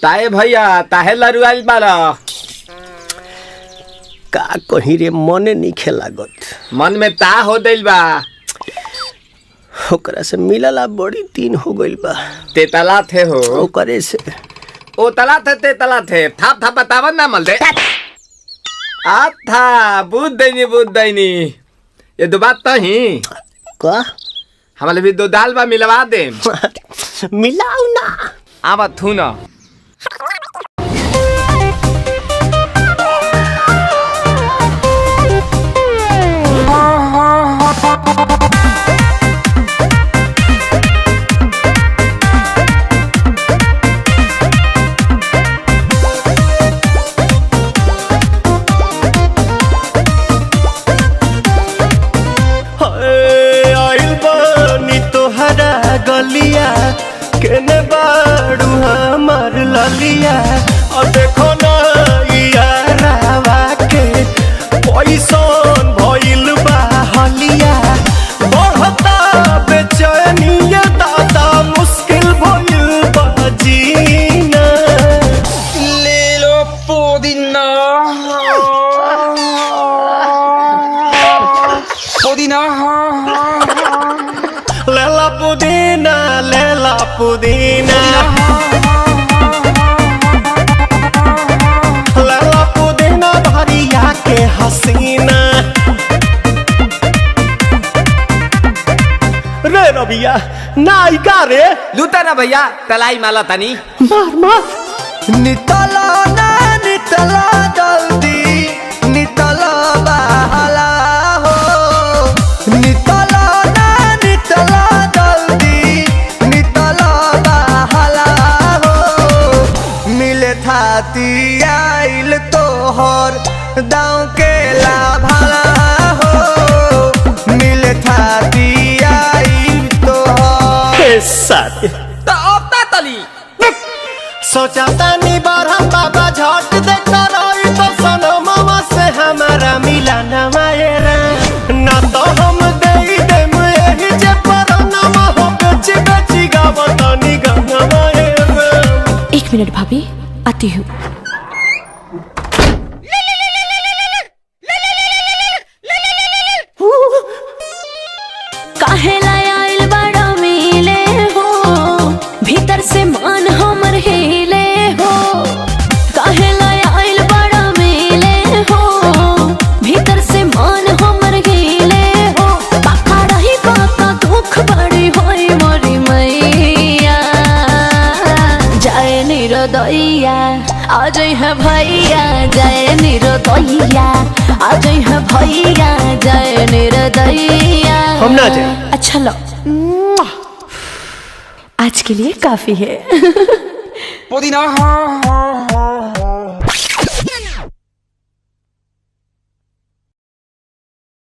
ताए भैया ताहे लरुआल बारा का कहीं रे मने नहीं लागत। मन में ता हो दिल बा ओकरा से मिलला बड़ी दिन हो गइल बा। ते तला थे हो ओकरे से ओ तला थे ते तला थे थाप थाप बतावन ना मल दे आ था बुद्ध दैनी ये दो बात तो ही का हमारे भी दो दाल बा मिलवा दे मिलाऊ ना आवा थू ना गलिया केने बाड़ू हमार ललिया और देखो ना यारावा के पैसन भइल बा हलिया बढ़ता बेचैनिया दादा मुश्किल भइल बा जीना ले लो पुदीना पुदीना लेला पुदीना लेला पुदीना भरिया के हसीना रे रबिया नायिका रे लूटा ना भैया तलाई माला तनी मार मार नितला ना नितला जल्दी नितला बहाला हो नितला ना नितला थाती आइल तोहर दाँव के लाभाला हो मिले थाती आइल तोहर साथी तो अपना तली सोचा तानी बरहम बाबा झट देखा रही तो सनमवा से हमारा मिला न मायरा ना तो हम दे देम यही जे परनमा हो बेची बेची गावतानी गंगा मायरा। 1 मिनट भाभी आती हूँ। काहे लायल बड़ा मिले हो भीतर से मान हमर हिले हो काहे लायल बड़ा मिले हो भीतर से मान हमर हिले हो बाका रही बाका दुख बड़ी होई मोरी मैया जाए निरोदैया आज है भैया जय निरोदैया आज है भैया जय निरोदैया हम ना जाए। अच्छा लो आज के लिए काफी है पुदीना